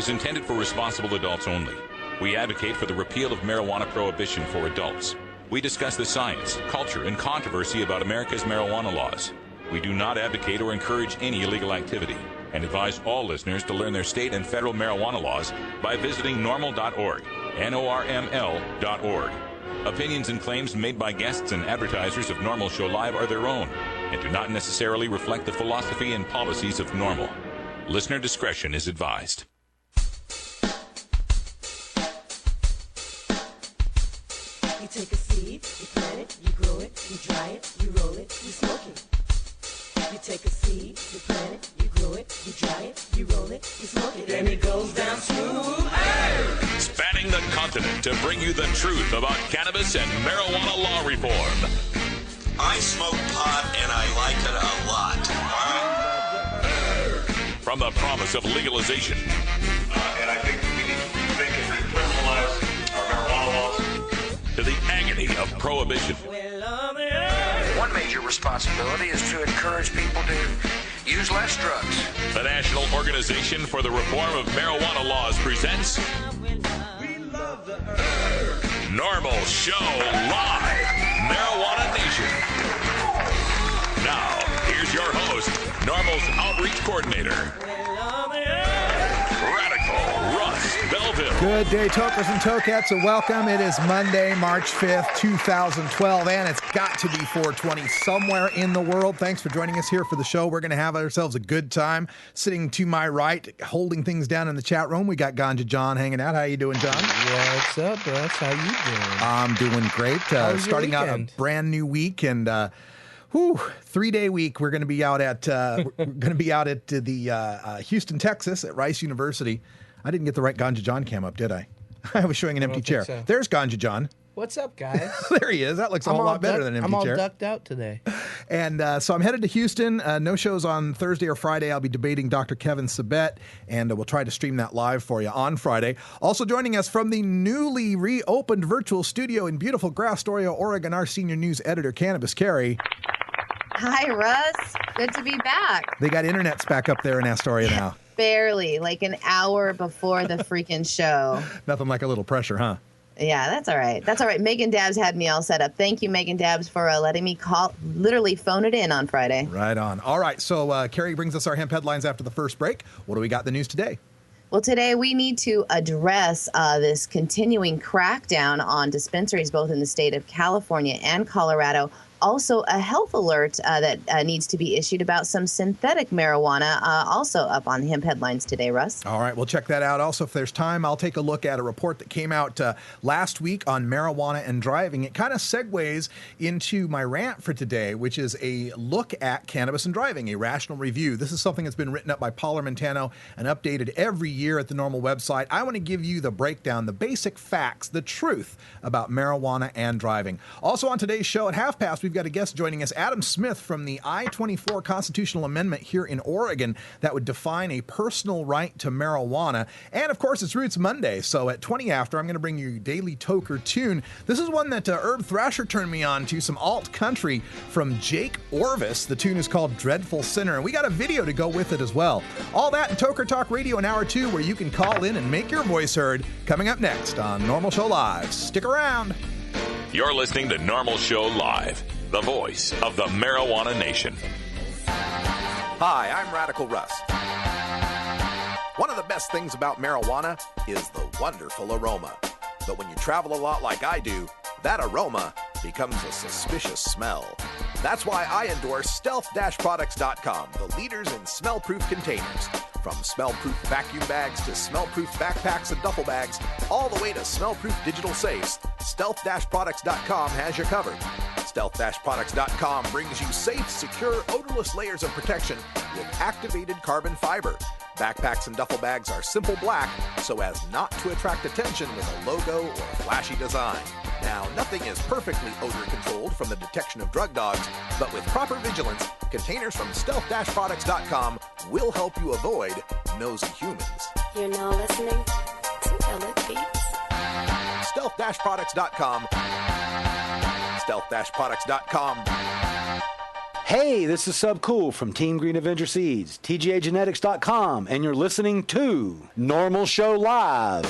is intended for responsible adults only. We advocate for the repeal of marijuana prohibition for adults. We discuss the science, culture, and controversy about America's marijuana laws. We do not advocate or encourage any illegal activity and advise all listeners to learn their state and federal marijuana laws by visiting NORML.org, NORML.org. Opinions and claims made by guests and advertisers of NORML Show Live are their own and do not necessarily reflect the philosophy and policies of NORML. Listener discretion is advised. You take a seed, you plant it, you grow it, you dry it, you roll it, you smoke it. You take a seed, you plant it, you grow it, you dry it, you roll it, you smoke it, and it goes down smooth. Hey! Spanning the continent to bring you the truth about cannabis and marijuana law reform. I smoke pot and I like it a lot. From the promise of legalization. And I think we need to rethink and recriminalize our marijuana laws. To the agony of prohibition. One major responsibility is to encourage people to use less drugs. The National Organization for the Reform of Marijuana Laws presents NORML Show Live, Marijuana Nation. Now, here's your host, NORML's Outreach Coordinator, Radical Russ Belville. Good day, tokers and tokettes, and welcome. It is Monday, March 5th, 2012, and it's got to be 420 somewhere in the world. Thanks for joining us here for the show. We're going to have ourselves a good time. Sitting to my right, holding things down in the chat room, we got Ganja John hanging out. How you doing, John? What's up, Russ? How you doing? I'm doing great. Starting out a brand new week, and 3-day week. We're going to be out at the Houston, Texas, at Rice University. I didn't get the right Ganja John cam up, did I? I was showing an empty chair. So. There's Ganja John. What's up, guys? There he is. That looks a whole lot better than an empty chair. I'm all ducked out today. And so I'm headed to Houston. No shows on Thursday or Friday. I'll be debating Dr. Kevin Sabet, and we'll try to stream that live for you on Friday. Also joining us from the newly reopened virtual studio in beautiful Grass Astoria, Oregon, our senior news editor, Cannabis Carrie. Hi, Russ. Good to be back. They got internets back up there in Astoria now. Barely, like an hour before the freaking show. Nothing like a little pressure, huh? Yeah, that's all right. That's all right. Megan Dabbs had me all set up. Thank you, Megan Dabbs, for letting me literally phone it in on Friday. Right on. All right, so Carrie brings us our hemp headlines after the first break. What do we got in the news today? Well, today we need to address this continuing crackdown on dispensaries, both in the state of California and Colorado. Also, a health alert that needs to be issued about some synthetic marijuana, also up on Hemp Headlines today, Russ. All right, we'll check that out. Also, if there's time, I'll take a look at a report that came out last week on marijuana and driving. It kind of segues into my rant for today, which is a look at cannabis and driving, a rational review. This is something that's been written up by Paul Armentano and updated every year at the NORML website. I want to give you the breakdown, the basic facts, the truth about marijuana and driving. Also on today's show at half past, we've got a guest joining us, Adam Smith from the I-24 constitutional amendment here in Oregon that would define a personal right to marijuana. And of course, it's Roots Monday. So at 20 after, I'm going to bring you your daily toker tune. This is one that Herb Thrasher turned me on to, some alt country from Jake Orvis. The tune is called Dreadful Sinner, and we got a video to go with it as well. All that in Toker Talk Radio in Hour 2, where you can call in and make your voice heard, coming up next on NORML Show Live. Stick around. You're listening to NORML Show Live, the voice of the marijuana nation. Hi, I'm Radical Russ. One of the best things about marijuana is the wonderful aroma. But when you travel a lot like I do, that aroma becomes a suspicious smell. That's why I endorse stealth-products.com, the leaders in smell-proof containers. From smell-proof vacuum bags to smell-proof backpacks and duffel bags, all the way to smell-proof digital safes, stealth-products.com has you covered. Stealth-products.com brings you safe, secure, odorless layers of protection with activated carbon fiber. Backpacks and duffel bags are simple black so as not to attract attention with a logo or a flashy design. Now, nothing is perfectly odor controlled from the detection of drug dogs, but with proper vigilance, containers from stealth-products.com will help you avoid nosy humans. You're now listening to Elliot Beats. Stealth-products.com. Stealth-products.com. Hey, this is Sub Cool from Team Green Avenger Seeds, TGAgenetics.com, and you're listening to NORML Show Live.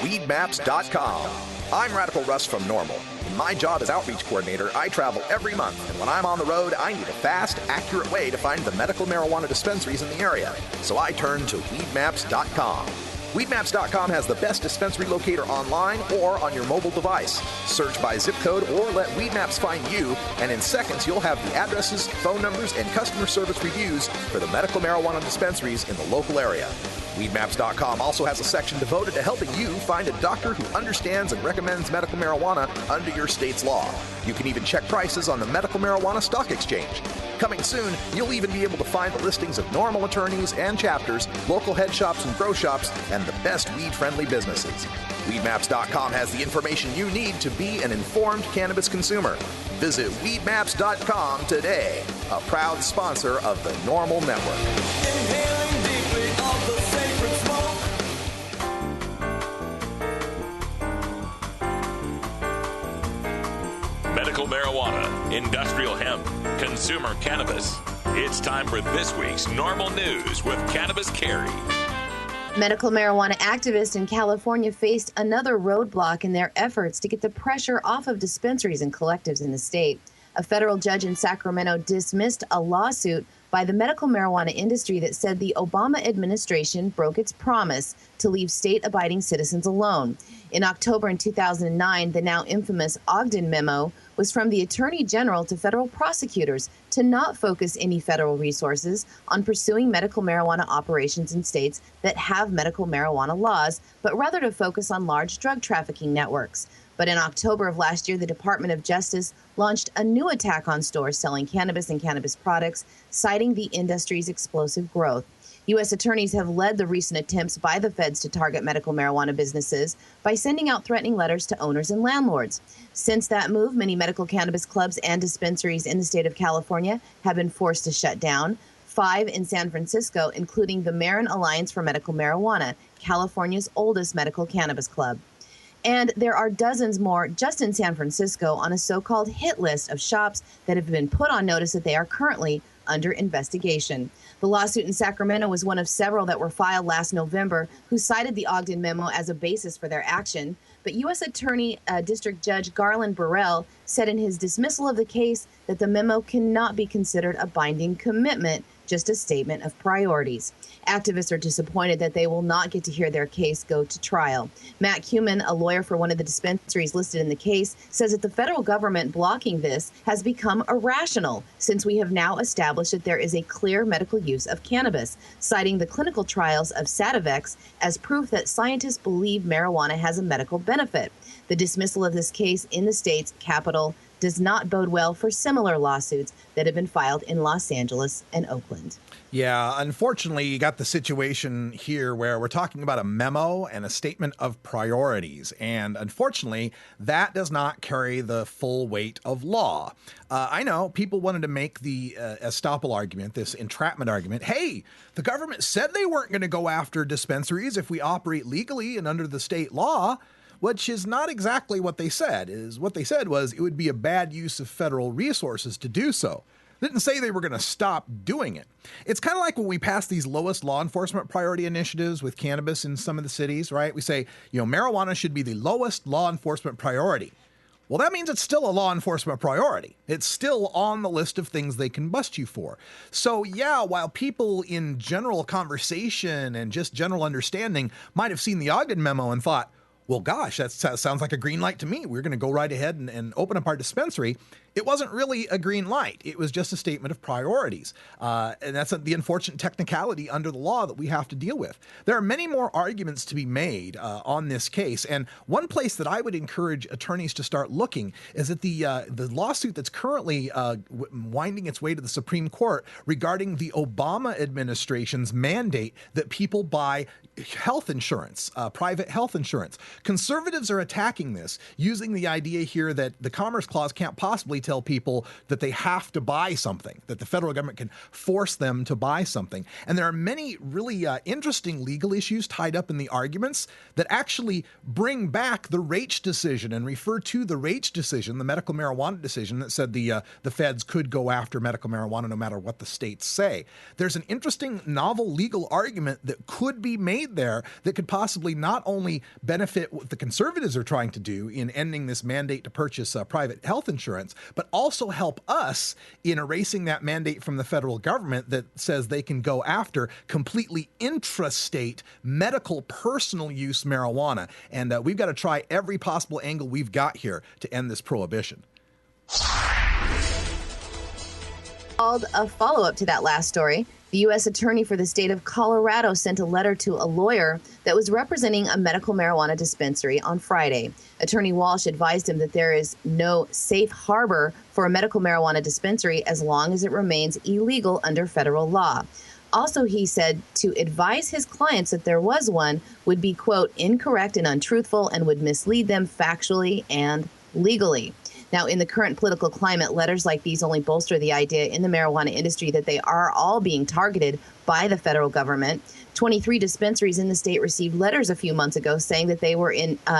Weedmaps.com. I'm Radical Russ from NORML. In my job as outreach coordinator, I travel every month, and when I'm on the road, I need a fast, accurate way to find the medical marijuana dispensaries in the area. So I turn to Weedmaps.com. Weedmaps.com has the best dispensary locator online or on your mobile device. Search by zip code or let Weedmaps find you, and in seconds you'll have the addresses, phone numbers, and customer service reviews for the medical marijuana dispensaries in the local area. Weedmaps.com also has a section devoted to helping you find a doctor who understands and recommends medical marijuana under your state's law. You can even check prices on the Medical Marijuana Stock Exchange. Coming soon, you'll even be able to find the listings of NORML attorneys and chapters, local head shops and grow shops, and the best weed-friendly businesses. Weedmaps.com has the information you need to be an informed cannabis consumer. Visit Weedmaps.com today, a proud sponsor of the NORML Network. Medical marijuana, industrial hemp, consumer cannabis. It's time for this week's NORML News with Cannabis Carrie. Medical marijuana activists in California faced another roadblock in their efforts to get the pressure off of dispensaries and collectives in the state. A federal judge in Sacramento dismissed a lawsuit by the medical marijuana industry that said the Obama administration broke its promise to leave state-abiding citizens alone. In October in 2009, the now infamous Ogden memo was from the Attorney General to federal prosecutors to not focus any federal resources on pursuing medical marijuana operations in states that have medical marijuana laws, but rather to focus on large drug trafficking networks. But in October of last year, the Department of Justice launched a new attack on stores selling cannabis and cannabis products, citing the industry's explosive growth. U.S. attorneys have led the recent attempts by the feds to target medical marijuana businesses by sending out threatening letters to owners and landlords. Since that move, many medical cannabis clubs and dispensaries in the state of California have been forced to shut down. 5 in San Francisco, including the Marin Alliance for Medical Marijuana, California's oldest medical cannabis club. And there are dozens more just in San Francisco on a so-called hit list of shops that have been put on notice that they are currently under investigation. The lawsuit in Sacramento was one of several that were filed last November who cited the Ogden memo as a basis for their action. But U.S. Attorney District Judge Garland Burrell said in his dismissal of the case that the memo cannot be considered a binding commitment, just a statement of priorities. Activists are disappointed that they will not get to hear their case go to trial. Matt Cuman, a lawyer for one of the dispensaries listed in the case, says that the federal government blocking this has become irrational since we have now established that there is a clear medical use of cannabis, citing the clinical trials of Sativex as proof that scientists believe marijuana has a medical benefit. The dismissal of this case in the state's capital does not bode well for similar lawsuits that have been filed in Los Angeles and Oakland. Yeah, unfortunately, you got the situation here where we're talking about a memo and a statement of priorities. And unfortunately, that does not carry the full weight of law. I know people wanted to make the estoppel argument, this entrapment argument. Hey, the government said they weren't going to go after dispensaries if we operate legally and under the state law. Which is not exactly what they said. What they said was it would be a bad use of federal resources to do so. They didn't say they were going to stop doing it. It's kind of like when we pass these lowest law enforcement priority initiatives with cannabis in some of the cities, right? We say, marijuana should be the lowest law enforcement priority. Well, that means it's still a law enforcement priority. It's still on the list of things they can bust you for. So yeah, while people in general conversation and just general understanding might have seen the Ogden memo and thought, well, gosh, that sounds like a green light to me. We're going to go right ahead and open up our dispensary. It wasn't really a green light. It was just a statement of priorities. And that's the unfortunate technicality under the law that we have to deal with. There are many more arguments to be made on this case. And one place that I would encourage attorneys to start looking is at the lawsuit that's currently winding its way to the Supreme Court regarding the Obama administration's mandate that people buy health insurance, private health insurance. Conservatives are attacking this using the idea here that the Commerce Clause can't possibly necessarily tell people that they have to buy something, that the federal government can force them to buy something. And there are many really interesting legal issues tied up in the arguments that actually bring back the Raich decision and refer to the Raich decision, the medical marijuana decision that said the feds could go after medical marijuana no matter what the states say. There's an interesting novel legal argument that could be made there that could possibly not only benefit what the conservatives are trying to do in ending this mandate to purchase private health insurance, but also help us in erasing that mandate from the federal government that says they can go after completely intrastate medical personal use marijuana. And we've got to try every possible angle we've got here to end this prohibition. Called a follow-up to that last story, the U.S. Attorney for the state of Colorado sent a letter to a lawyer that was representing a medical marijuana dispensary on Friday. Attorney Walsh advised him that there is no safe harbor for a medical marijuana dispensary as long as it remains illegal under federal law. Also, he said to advise his clients that there was one would be, quote, incorrect and untruthful and would mislead them factually and legally. Now, in the current political climate, letters like these only bolster the idea in the marijuana industry that they are all being targeted by the federal government. 23 dispensaries in the state received letters a few months ago saying that they were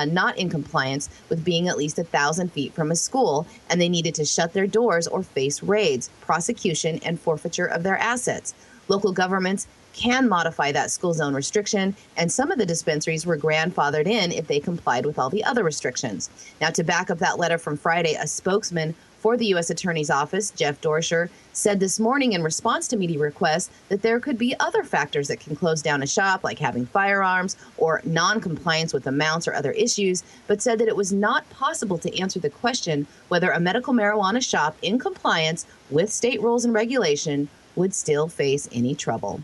not in compliance with being at least 1,000 feet from a school, and they needed to shut their doors or face raids, prosecution, and forfeiture of their assets. Local governments can modify that school zone restriction, and some of the dispensaries were grandfathered in if they complied with all the other restrictions. Now, to back up that letter from Friday, a spokesman for the U.S. Attorney's Office, Jeff Dorscher, said this morning in response to media requests that there could be other factors that can close down a shop, like having firearms or non-compliance with amounts or other issues, but said that it was not possible to answer the question whether a medical marijuana shop in compliance with state rules and regulation would still face any trouble.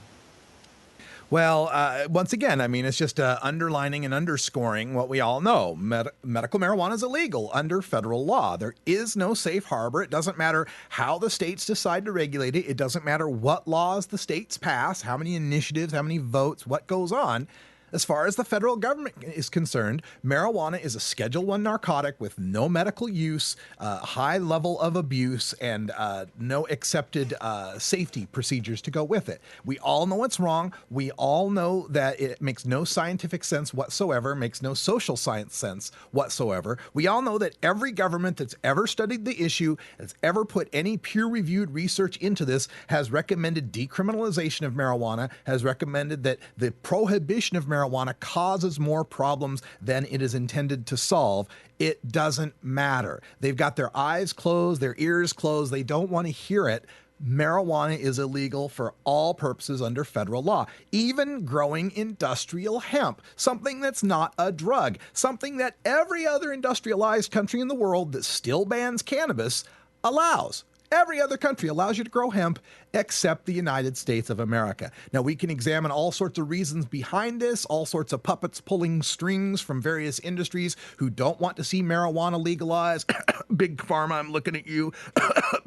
Well, once again, I mean, it's just underlining and underscoring what we all know. Medical marijuana is illegal under federal law. There is no safe harbor. It doesn't matter how the states decide to regulate it. It doesn't matter what laws the states pass, how many initiatives, how many votes, what goes on. As far as the federal government is concerned, marijuana is a Schedule I narcotic with no medical use, high level of abuse, and no accepted safety procedures to go with it. We all know it's wrong. We all know that it makes no scientific sense whatsoever, makes no social science sense whatsoever. We all know that every government that's ever studied the issue, that's ever put any peer-reviewed research into this, has recommended decriminalization of marijuana, has recommended that the prohibition of marijuana causes more problems than it is intended to solve. It doesn't matter. They've got their eyes closed, their ears closed. They don't want to hear it. Marijuana is illegal for all purposes under federal law. Even growing industrial hemp, something that's not a drug, something that every other industrialized country in the world that still bans cannabis allows. Every other country allows you to grow hemp except the United States of America. Now, we can examine all sorts of reasons behind this, all sorts of puppets pulling strings from various industries who don't want to see marijuana legalized. Big Pharma, I'm looking at you.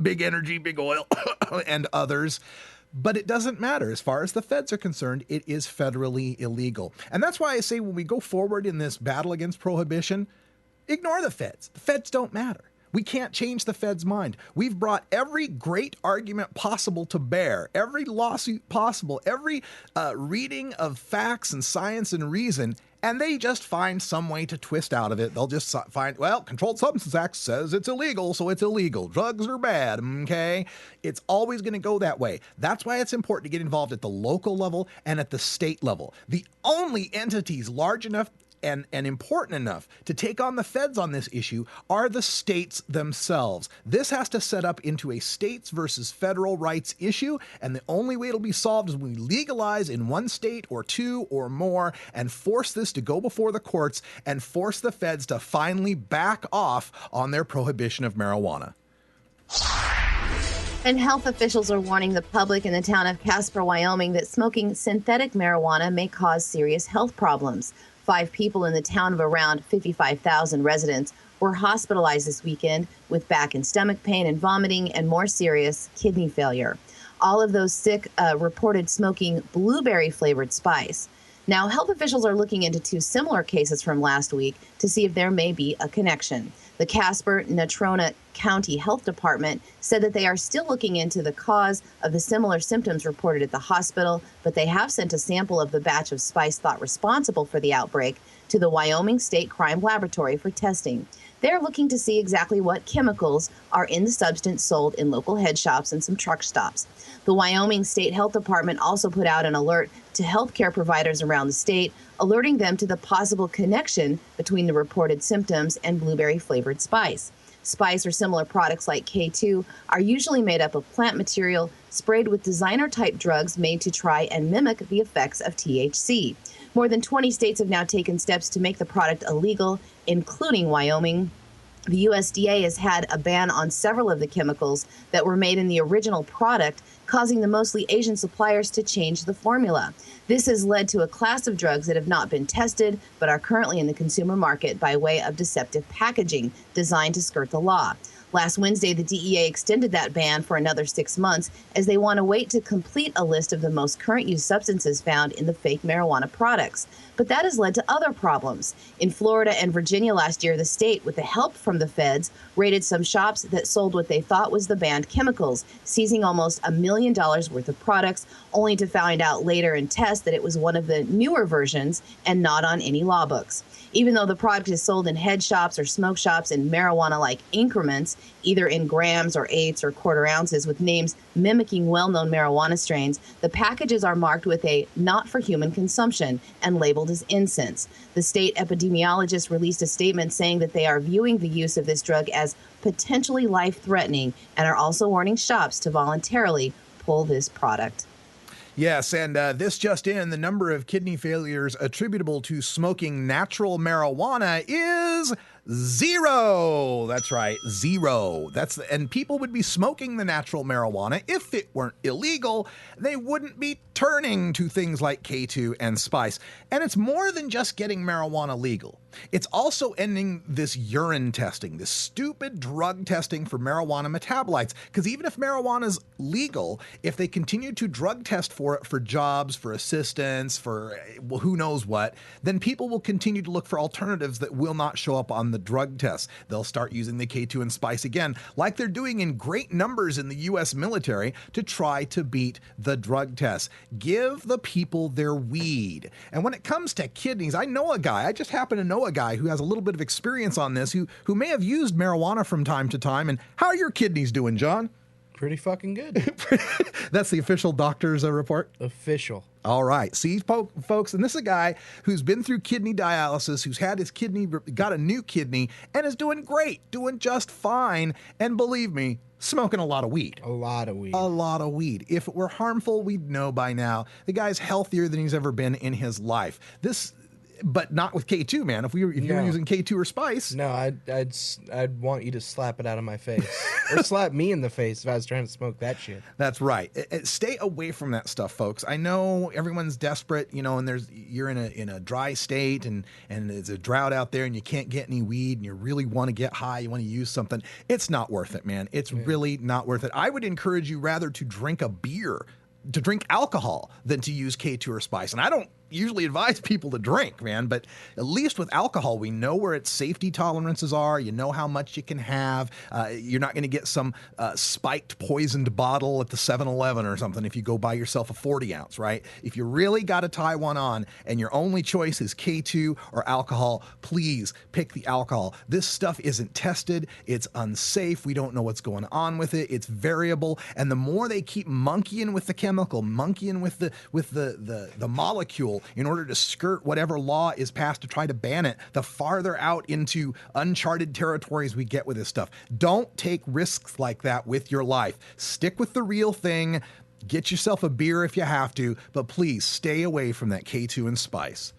Big energy, big oil, and others. But it doesn't matter. As far as the feds are concerned, it is federally illegal. And that's why I say when we go forward in this battle against prohibition, ignore the feds. The feds don't matter. We can't change the Fed's mind. We've brought every great argument possible to bear, every lawsuit possible, every reading of facts and science and reason, and they just find some way to twist out of it. They'll just find, well, Controlled Substances Act says it's illegal, so it's illegal. Drugs are bad, okay? It's always going to go that way. That's why it's important to get involved at the local level and at the state level. The only entities large enough and important enough to take on the feds on this issue are the states themselves. This has to set up into a states versus federal rights issue, and the only way it'll be solved is when we legalize in one state or two or more and force this to go before the courts and force the feds to finally back off on their prohibition of marijuana. And health officials are warning the public in the town of Casper, Wyoming, that smoking synthetic marijuana may cause serious health problems. 5 people in the town of around 55,000 residents were hospitalized this weekend with back and stomach pain and vomiting and more serious kidney failure. All of those sick reported smoking blueberry-flavored spice. Now, health officials are looking into 2 similar cases from last week to see if there may be a connection. The Casper-Natrona County Health Department said that they are still looking into the cause of the similar symptoms reported at the hospital, but they have sent a sample of the batch of spice thought responsible for the outbreak to the Wyoming State Crime Laboratory for testing. They're looking to see exactly what chemicals are in the substance sold in local head shops and some truck stops. The Wyoming State Health Department also put out an alert to healthcare providers around the state, alerting them to the possible connection between the reported symptoms and blueberry-flavored spice. Spice or similar products like K2 are usually made up of plant material sprayed with designer-type drugs made to try and mimic the effects of THC. More than 20 states have now taken steps to make the product illegal, including Wyoming. The USDA has had a ban on several of the chemicals that were made in the original product, causing the mostly Asian suppliers to change the formula. This has led to a class of drugs that have not been tested but are currently in the consumer market by way of deceptive packaging designed to skirt the law. Last Wednesday, the DEA extended that ban for another 6 months as they want to wait to complete a list of the most current use substances found in the fake marijuana products. But that has led to other problems. In Florida and Virginia last year, the state, with the help from the feds, raided some shops that sold what they thought was the banned chemicals, seizing almost $1 million worth of products, only to find out later in tests that it was one of the newer versions and not on any law books. Even though the product is sold in head shops or smoke shops in marijuana-like increments, either in grams or eighths or quarter ounces with names mimicking well-known marijuana strains, the packages are marked with a not for human consumption and labeled as incense. The state epidemiologist released a statement saying that they are viewing the use of this drug as potentially life-threatening and are also warning shops to voluntarily pull this product. Yes, and this just in, the number of kidney failures attributable to smoking natural marijuana is 0. That's right, 0. And people would be smoking the natural marijuana if it weren't illegal. They wouldn't be turning to things like K2 and spice. And it's more than just getting marijuana legal. It's also ending this urine testing, this stupid drug testing for marijuana metabolites. Because even if marijuana is legal, if they continue to drug test for it for jobs, for assistance, for who knows what, then people will continue to look for alternatives that will not show up on the drug tests. They'll start using the K2 and spice again, like they're doing in great numbers in the U.S. military to try to beat the drug tests. Give the people their weed. And when it comes to kidneys, I just happen to know a guy who has a little bit of experience on this, who may have used marijuana from time to time. And how are your kidneys doing, John? Pretty fucking good. That's the official doctor's report? Official. All right. See, folks, and this is a guy who's been through kidney dialysis, who's had his kidney, got a new kidney, and is doing great, doing just fine. And believe me, smoking a lot of weed. A lot of weed. A lot of weed. If it were harmful, we'd know by now. The guy's healthier than he's ever been in his life. But not with K2, man. If you were using K2 or spice. No, I'd want you to slap it out of my face. Or slap me in the face if I was trying to smoke that shit. That's right. Stay away from that stuff, folks. I know everyone's desperate, and you're in a dry state and there's a drought out there and you can't get any weed and you really want to get high, you want to use something. It's not worth it, man. It's really not worth it. I would encourage you rather to drink alcohol than to use K2 or spice. And I don't usually advise people to drink, man, but at least with alcohol, we know where its safety tolerances are. You know how much you can have. You're not going to get some spiked, poisoned bottle at the 7-Eleven or something if you go buy yourself a 40 ounce, right? If you really got to tie one on and your only choice is K2 or alcohol, please pick the alcohol. This stuff isn't tested. It's unsafe. We don't know what's going on with it. It's variable. And the more they keep monkeying with the chemical, monkeying with the molecule, in order to skirt whatever law is passed to try to ban it, the farther out into uncharted territories we get with this stuff. Don't take risks like that with your life. Stick with the real thing. Get yourself a beer if you have to, but please stay away from that K2 and spice.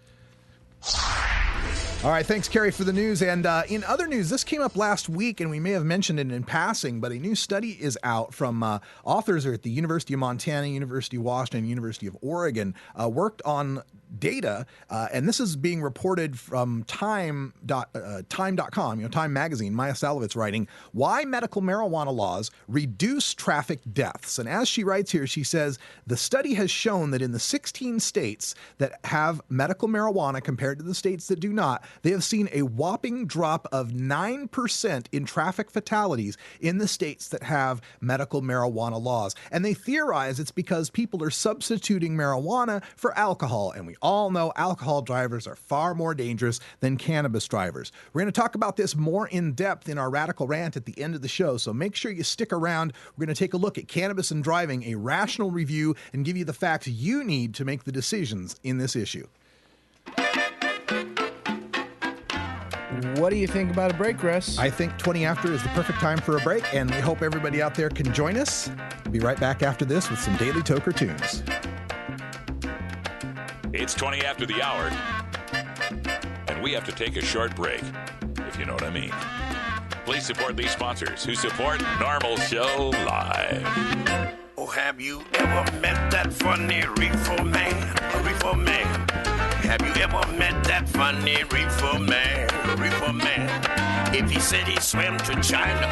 All right, thanks, Carrie, for the news. And in other news, this came up last week, and we may have mentioned it in passing, but a new study is out from authors at the University of Montana, University of Washington, University of Oregon, worked on data, and this is being reported from time.com, Time Magazine. Maya Salovitz writing, why medical marijuana laws reduce traffic deaths. And as she writes here, she says, the study has shown that in the 16 states that have medical marijuana compared to the states that do not, they have seen a whopping drop of 9% in traffic fatalities in the states that have medical marijuana laws. And they theorize it's because people are substituting marijuana for alcohol. And we all know alcohol drivers are far more dangerous than cannabis drivers. We're going to talk about this more in depth in our Radical Rant at the end of the show. So make sure you stick around. We're going to take a look at cannabis and driving, a rational review, and give you the facts you need to make the decisions in this issue. What do you think about a break, Russ? I think 20 after is the perfect time for a break, and we hope everybody out there can join us. We'll be right back after this with some Daily Toker tunes. It's 20 after the hour, and we have to take a short break, if you know what I mean. Please support these sponsors who support NORML Show Live. Oh, have you ever met that funny reefer man? A reefer man. Have you ever met that funny reefer man? A reefer man. If he said he swam to China,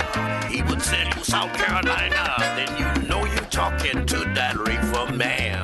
he would sell you South Carolina. Then you know you're talking to that reefer man.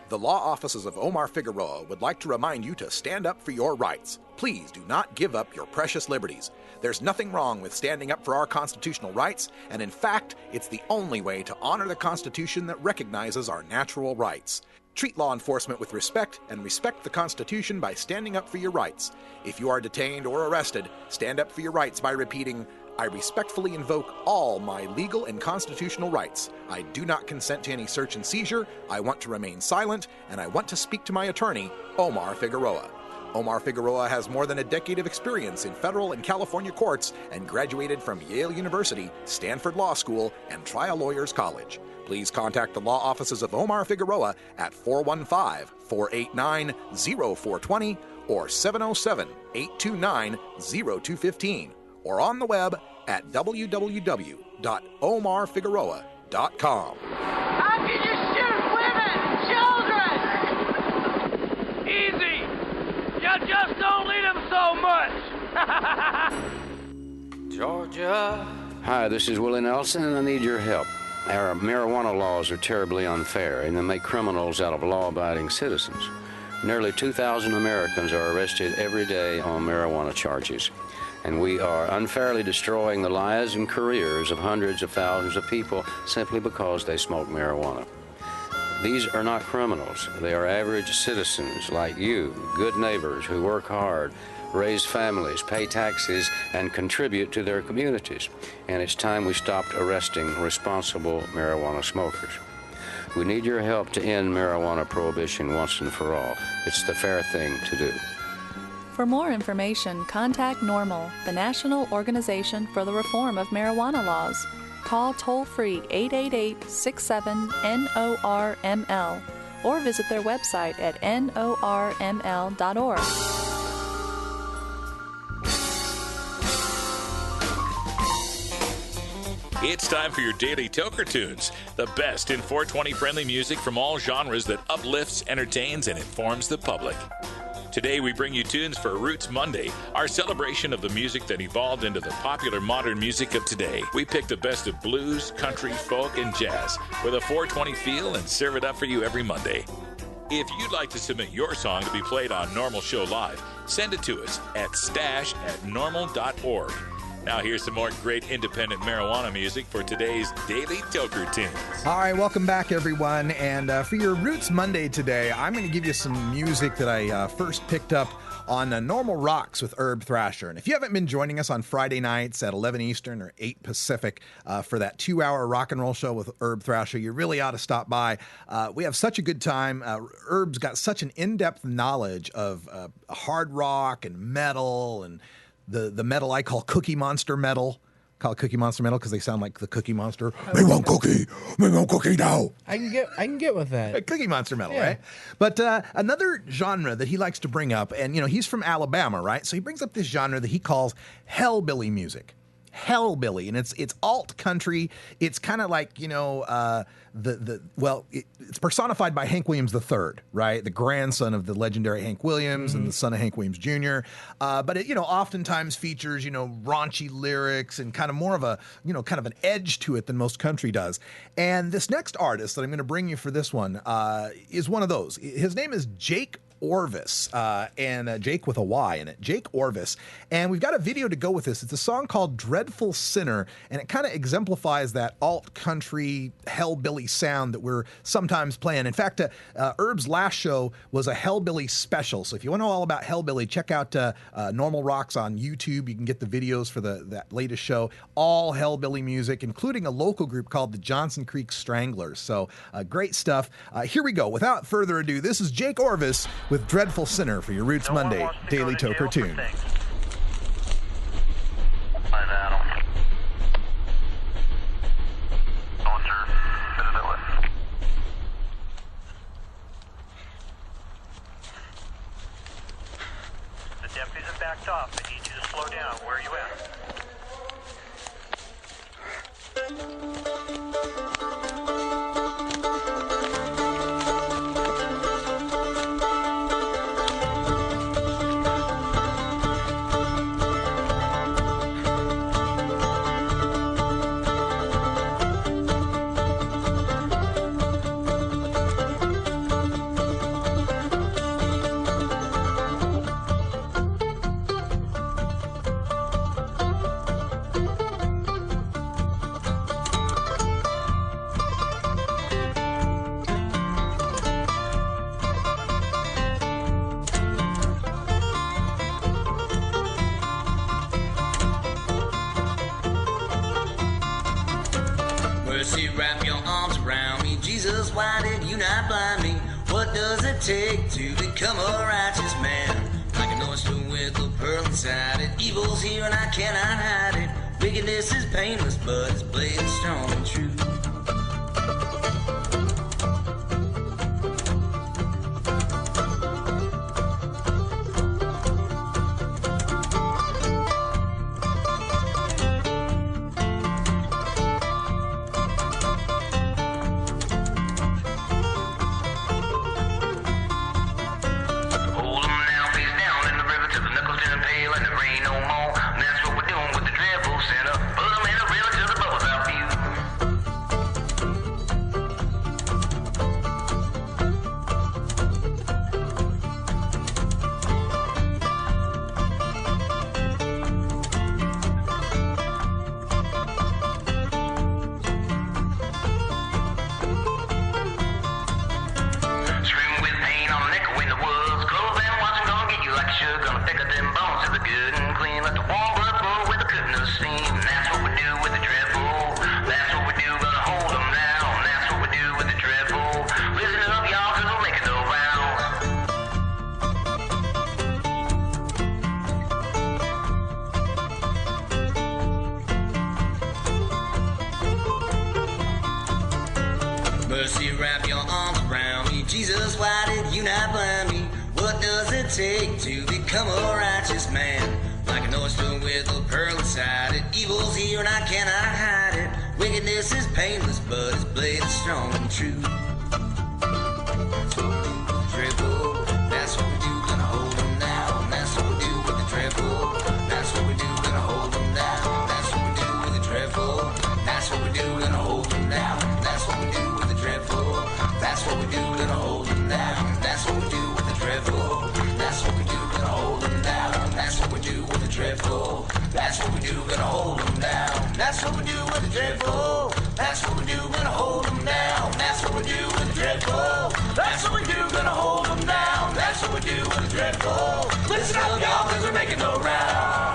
The law offices of Omar Figueroa would like to remind you to stand up for your rights. Please do not give up your precious liberties. There's nothing wrong with standing up for our constitutional rights, and in fact, it's the only way to honor the Constitution that recognizes our natural rights. Treat law enforcement with respect and respect the Constitution by standing up for your rights. If you are detained or arrested, stand up for your rights by repeating, "I respectfully invoke all my legal and constitutional rights. I do not consent to any search and seizure. I want to remain silent, and I want to speak to my attorney, Omar Figueroa." Omar Figueroa has more than a decade of experience in federal and California courts and graduated from Yale University, Stanford Law School, and Trial Lawyers College. Please contact the law offices of Omar Figueroa at 415-489-0420 or 707-829-0215. Or on the web at www.omarfigueroa.com. How can you shoot women, children? Easy. You just don't lead them so much. Georgia. Hi, this is Willie Nelson, and I need your help. Our marijuana laws are terribly unfair, and they make criminals out of law-abiding citizens. Nearly 2,000 Americans are arrested every day on marijuana charges, and we are unfairly destroying the lives and careers of hundreds of thousands of people simply because they smoke marijuana. These are not criminals. They are average citizens like you, good neighbors who work hard, raise families, pay taxes, and contribute to their communities. And it's time we stopped arresting responsible marijuana smokers. We need your help to end marijuana prohibition once and for all. It's the fair thing to do. For more information, contact NORML, the National Organization for the Reform of Marijuana Laws. Call toll-free 888-67-NORML or visit their website at norml.org. It's time for your Daily Toker Tunes, the best in 420 friendly music from all genres that uplifts, entertains, and informs the public. Today we bring you tunes for Roots Monday, our celebration of the music that evolved into the popular modern music of today. We pick the best of blues, country, folk, and jazz with a 420 feel and serve it up for you every Monday. If you'd like to submit your song to be played on NORML Show Live, send it to us at stash@norml.org. Now here's some more great independent marijuana music for today's Daily Toker Tunes. All right, welcome back, everyone. And for your Roots Monday today, I'm going to give you some music that I first picked up on NORML Rocks with Herb Thrasher. And if you haven't been joining us on Friday nights at 11 Eastern or 8 Pacific for that 2-hour rock and roll show with Herb Thrasher, you really ought to stop by. We have such a good time. Herb's got such an in-depth knowledge of hard rock and metal and the metal I call Cookie Monster metal. Call it Cookie Monster metal because they sound like the Cookie Monster. Me want cookie now. I can get with that. Cookie Monster metal, right? But another genre that he likes to bring up, and he's from Alabama, right? So he brings up this genre that he calls hellbilly music. Hellbilly, and it's alt country. It's kind of like it's personified by Hank Williams III, right? The grandson of the legendary Hank Williams and the son of Hank Williams Jr. But it oftentimes features raunchy lyrics and kind of more of a kind of an edge to it than most country does. And this next artist that I'm going to bring you for this one is one of those. His name is Jake Orvis, and Jake with a Y in it. Jake Orvis. And we've got a video to go with this. It's a song called Dreadful Sinner, and it kind of exemplifies that alt-country hellbilly sound that we're sometimes playing. In fact, Herb's last show was a hellbilly special. So if you want to know all about hellbilly, check out Normal Rocks on YouTube. You can get the videos for that latest show. All hellbilly music, including a local group called the Johnson Creek Stranglers. So great stuff. Here we go. Without further ado, this is Jake Orvis with Dreadful Sinner for your Roots Monday Daily Toker Tune. The deputies have backed off. They need you to slow down. Where are you at? Mercy, wrap your arms around me. Jesus, why did you not blind me? What does it take to become a righteous man? Like an oyster with a pearl inside it. Evil's here and I cannot hide it. Wickedness is painless, but its blade is strong and true. Mercy, wrap your arms around me. Jesus, why did you not blind me? What does it take to become a righteous man? Like an oyster with a pearl inside it. Evil's here and I cannot hide it. Wickedness is painless, but its blade is strong and true. Dreadful, that's what we do, gonna hold them down. That's what we do with the dreadful. That's what we do, gonna hold them down. That's what we do with the dreadful. That's what we do, gonna hold them down. That's what we do with the dreadful. That's what we do, gonna hold them down. That's what we do with the dreadful. That's what we do, gonna hold them down. That's what we do with the dreadful. That's what we do, gonna hold them down. That's what we do with the dreadful. That's what we do, gonna hold them down. That's what we do with the dreadful. That's what we do, gonna hold them down. That's what we do with the dreadful. Listen up, y'all, cause we're making no round.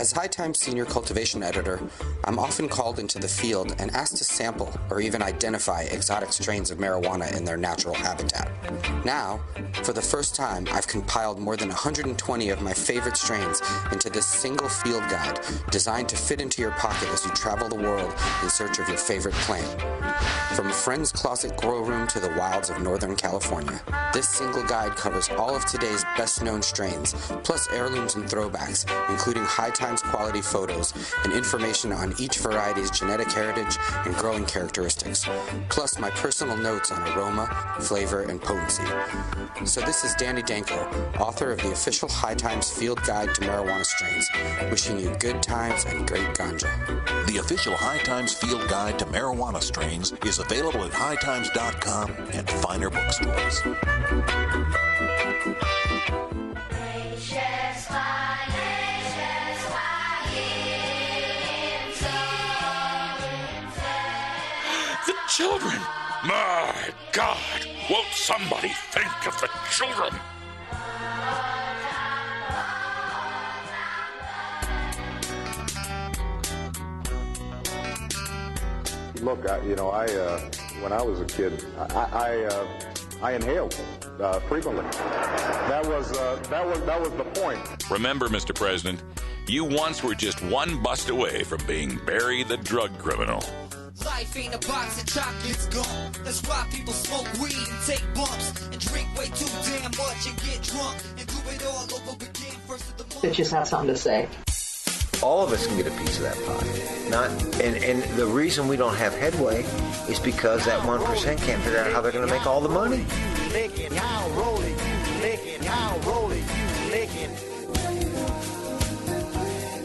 As High Times Senior Cultivation Editor, I'm often called into the field and asked to sample or even identify exotic strains of marijuana in their natural habitat. Now, for the first time, I've compiled more than 120 of my favorite strains into this single field guide designed to fit into your pocket as you travel the world in search of your favorite plant. From a friend's closet grow room to the wilds of Northern California, this single guide covers all of today's best-known strains, plus heirlooms and throwbacks, including High Times quality photos and information on each variety's genetic heritage and growing characteristics, plus my personal notes on aroma, flavor, and potency. So this is Danny Danko, author of the official High Times Field Guide to Marijuana Strains, wishing you good times and great ganja. The official High Times Field Guide to Marijuana Strains is available at hightimes.com and finer bookstores. The children! My God! Won't somebody think of the children? Look, when I was a kid, I inhaled frequently. That was the point. Remember, Mr. President, you once were just one bust away from being Barry the drug criminal. Life ain't a box of chocolates gone. That's why people smoke weed and take bumps and drink way too damn much and get drunk and do it all over again first of the month. Bitches have something to say. All of us can get a piece of that pie. And the reason we don't have headway is because that 1% can't figure out how they're going to make all the money.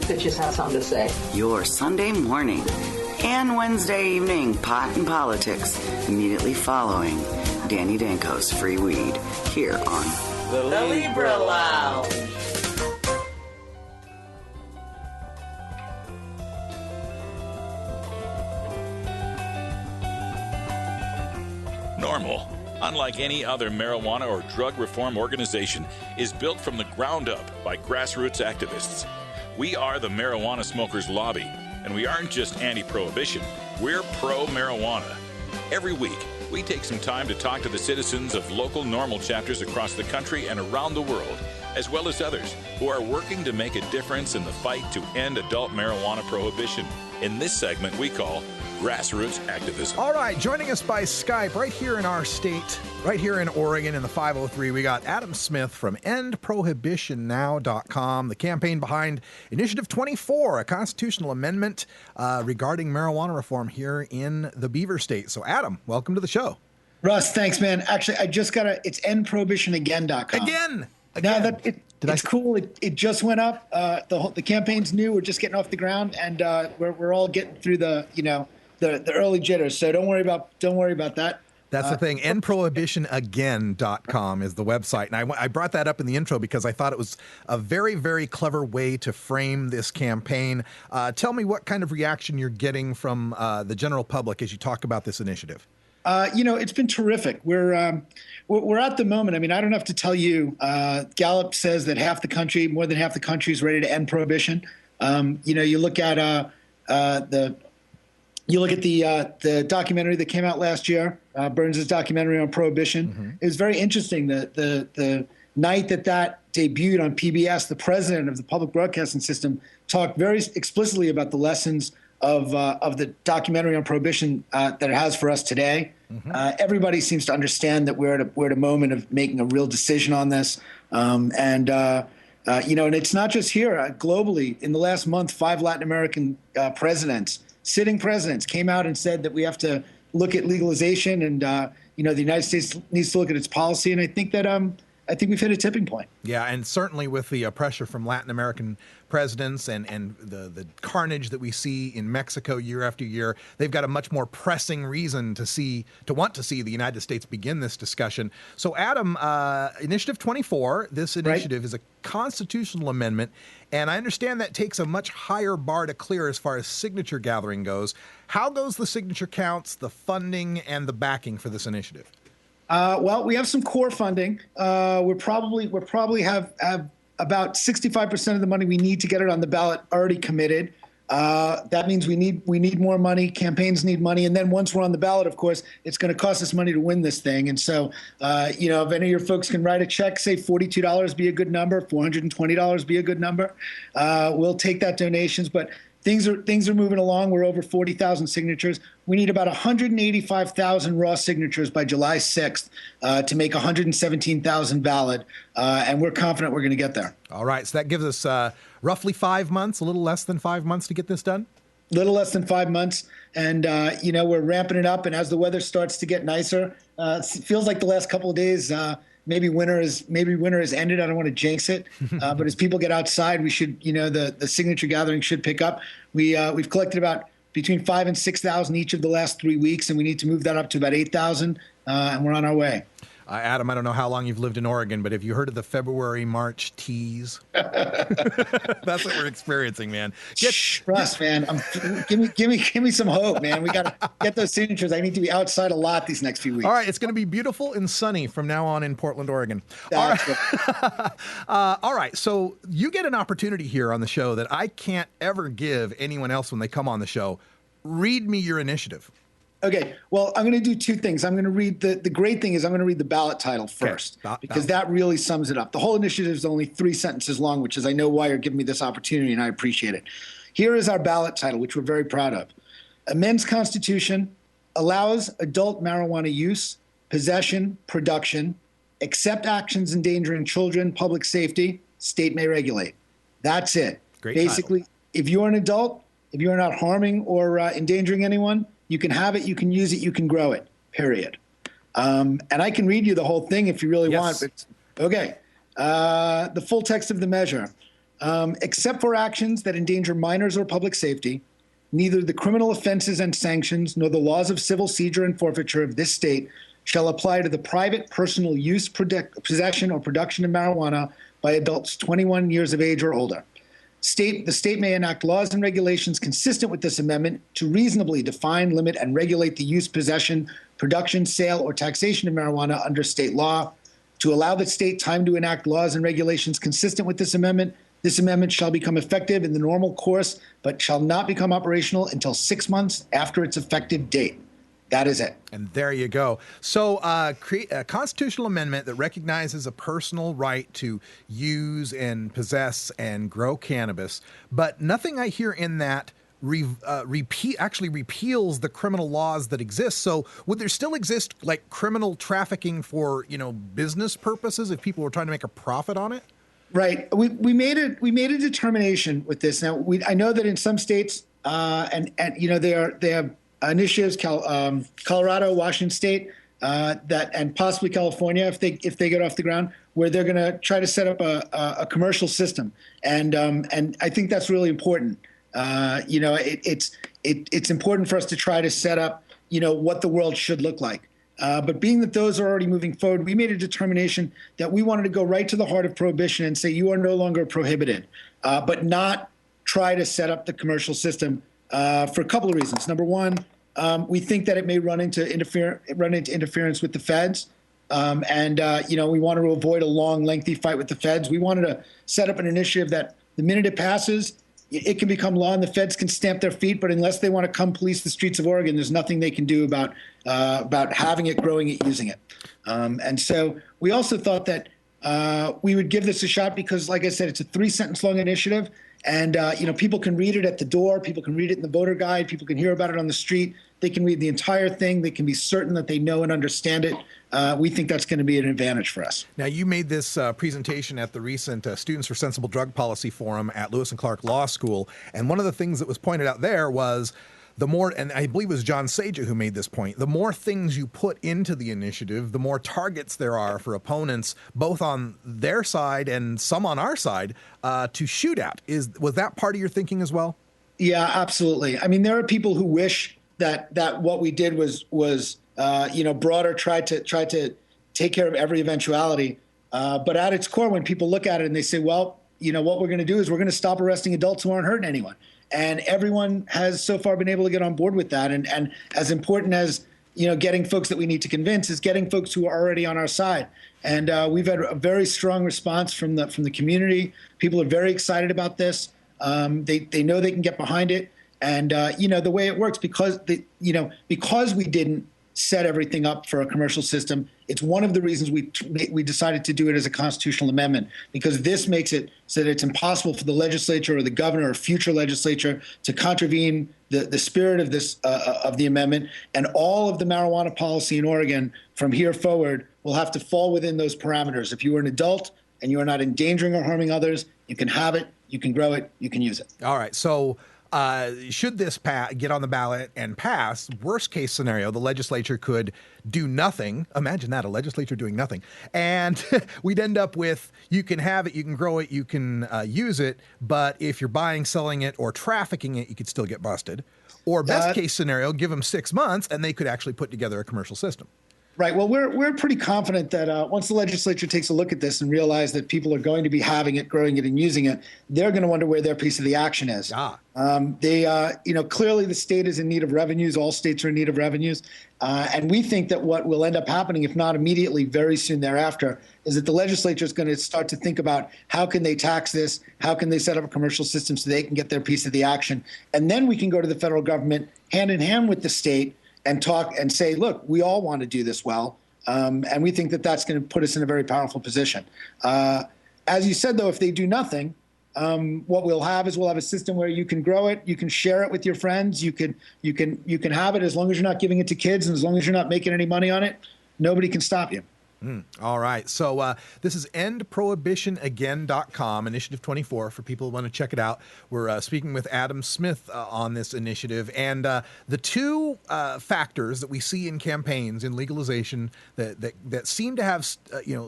Bitches have something to say. Your Sunday morning and Wednesday evening pot and politics immediately following Danny Danko's Free Weed here on The Libra Lounge. NORML, unlike any other marijuana or drug reform organization, is built from the ground up by grassroots activists. We are the Marijuana Smokers Lobby, and we aren't just anti-prohibition, we're pro-marijuana. Every week, we take some time to talk to the citizens of local NORML chapters across the country and around the world, as well as others who are working to make a difference in the fight to end adult marijuana prohibition. In this segment, we call Grassroots Activism. All right, joining us by Skype right here in our state, right here in Oregon in the 503, we got Adam Smith from EndProhibitionNow.com, the campaign behind Initiative 24, a constitutional amendment regarding marijuana reform here in the Beaver State. So, Adam, welcome to the show. Russ, thanks, man. Actually, I just got it's EndProhibitionAgain.com. Again. Now that it's cool. It just went up. The campaign's new. We're just getting off the ground, and we're all getting through the early jitters. So don't worry about that. That's the thing. EndProhibitionAgain.com is the website. And I brought that up in the intro because I thought it was a very, very clever way to frame this campaign. Tell me what kind of reaction you're getting from the general public as you talk about this initiative. It's been terrific. We're at the moment. I mean, I don't have to tell you. Gallup says that more than half the country is ready to end prohibition. You look at the documentary that came out last year, Burns' documentary on prohibition. Mm-hmm. It was very interesting. The night that debuted on PBS, the president of the public broadcasting system talked very explicitly about the lessons of the documentary on prohibition that it has for us today. Mm-hmm. Everybody seems to understand that we're at a moment of making a real decision on this. And it's not just here. Globally, in the last month, 5 Latin American sitting presidents came out and said that we have to look at legalization, and the United States needs to look at its policy. And I think we've hit a tipping point. Yeah, and certainly with the pressure from Latin American presidents and the carnage that we see in Mexico year after year, they've got a much more pressing reason to want to see the United States begin this discussion. So, Adam, Initiative 24, this initiative is a constitutional amendment, and I understand that takes a much higher bar to clear as far as signature gathering goes. How goes the signature counts, the funding, and the backing for this initiative? Well, we have some core funding. We probably have about 65% of the money we need to get it on the ballot already committed. That means we need more money. Campaigns need money, and then once we're on the ballot, of course, it's going to cost us money to win this thing. And so, if any of your folks can write a check, say $42 be a good number, $420 be a good number. We'll take that donations, but things are moving along. We're over 40,000 signatures. We need about 185,000 raw signatures by July 6th to make 117,000 valid, and we're confident we're going to get there. All right, so that gives us roughly 5 months, a little less than 5 months to get this done? Little less than 5 months, and we're ramping it up, and as the weather starts to get nicer, it feels like the last couple of days, maybe winter has ended. I don't want to jinx it, but as people get outside, we should, the signature gathering should pick up. We've collected about between 5,000 and 6,000 each of the last 3 weeks, and we need to move that up to about 8,000, and we're on our way. Adam, I don't know how long you've lived in Oregon, but have you heard of the February-March tease? That's what we're experiencing, man. Russ, man, give me some hope, man. We got to get those signatures. I need to be outside a lot these next few weeks. All right, it's going to be beautiful and sunny from now on in Portland, Oregon. All right, so you get an opportunity here on the show that I can't ever give anyone else when they come on the show. Read me your initiative. Okay, well, I'm going to do two things. I'm going to read the great thing is I'm going to read the ballot title first, because that really sums it up. The whole initiative is only 3 sentences long, which is I know why you're giving me this opportunity, and I appreciate it. Here is our ballot title, which we're very proud of. Amends Constitution, allows adult marijuana use, possession, production, except actions endangering children, public safety, state may regulate. That's it. Great Basically, title. If you're an adult, if you're not harming or endangering anyone, you can have it, you can use it, you can grow it, period. And I can read you the whole thing if you really want. But okay. The full text of the measure. Except for actions that endanger minors or public safety, neither the criminal offenses and sanctions nor the laws of civil seizure and forfeiture of this state shall apply to the private personal use, possession, or production of marijuana by adults 21 years of age or older. The state may enact laws and regulations consistent with this amendment to reasonably define, limit, and regulate the use, possession, production, sale, or taxation of marijuana under state law. To allow the state time to enact laws and regulations consistent with this amendment shall become effective in the normal course, but shall not become operational until 6 months after its effective date. That is it. And there you go. So create a constitutional amendment that recognizes a personal right to use and possess and grow cannabis. But nothing I hear in that actually repeals the criminal laws that exist. So would there still exist like criminal trafficking for, business purposes if people were trying to make a profit on it? Right. We made a determination with this. Now, I know that in some states, they have initiatives, Colorado, Washington State, and possibly California, if they get off the ground, where they're going to try to set up a commercial system, and I think that's really important. It's important for us to try to set up, what the world should look like. But being that those are already moving forward, we made a determination that we wanted to go right to the heart of prohibition and say you are no longer prohibited, but not try to set up the commercial system. For a couple of reasons. Number one, we think that it may run into interference with the feds, and we wanted to avoid a long, lengthy fight with the feds. We wanted to set up an initiative that the minute it passes, it can become law, and the feds can stamp their feet. But unless they want to come police the streets of Oregon, there's nothing they can do about having it, growing it, using it. And so we also thought that we would give this a shot because, like I said, it's a 3-sentence long initiative. And, people can read it at the door. People can read it in the voter guide. People can hear about it on the street. They can read the entire thing. They can be certain that they know and understand it. We think that's going to be an advantage for us. Now, you made this presentation at the recent Students for Sensible Drug Policy Forum at Lewis and Clark Law School. And one of the things that was pointed out there was the more, and I believe it was John Saja who made this point, the more things you put into the initiative, the more targets there are for opponents, both on their side and some on our side, to shoot at. Was that part of your thinking as well? Yeah, absolutely. I mean, there are people who wish that what we did was broader, tried to take care of every eventuality. But at its core, when people look at it and they say, well, what we're going to do is we're going to stop arresting adults who aren't hurting anyone. And everyone has so far been able to get on board with that. And as important as, getting folks that we need to convince is getting folks who are already on our side. And we've had a very strong response from the community. People are very excited about this. They know they can get behind it. And the way it works, because we didn't set everything up for a commercial system, it's one of the reasons we decided to do it as a constitutional amendment, because this makes it so that it's impossible for the legislature or the governor or future legislature to contravene the spirit of this of the amendment. And all of the marijuana policy in Oregon from here forward will have to fall within those parameters. If you are an adult and you are not endangering or harming others, you can have it, you can grow it, you can use it. All right. So should this get on the ballot and pass, worst case scenario, the legislature could do nothing. Imagine that, a legislature doing nothing. And we'd end up with, you can have it, you can grow it, you can use it, but if you're buying, selling it, or trafficking it, you could still get busted. Or best case scenario, give them 6 months and they could actually put together a commercial system. Right. Well, we're pretty confident that once the legislature takes a look at this and realize that people are going to be having it, growing it, and using it, they're going to wonder where their piece of the action is. Clearly the state is in need of revenues. All states are in need of revenues. And we think that what will end up happening, if not immediately, very soon thereafter, is that the legislature is going to start to think about how can they tax this? How can they set up a commercial system so they can get their piece of the action? And then we can go to the federal government hand in hand with the state and talk and say, look, we all want to do this well. And we think that that's going to put us in a very powerful position. As you said, though, if they do nothing, what we'll have a system where you can grow it, you can share it with your friends, you can have it as long as you're not giving it to kids and as long as you're not making any money on it, nobody can stop you. All right. So this is endprohibitionagain.com, Initiative 24, for people who want to check it out. We're speaking with Adam Smith on this initiative. And the two factors that we see in campaigns in legalization that seem to have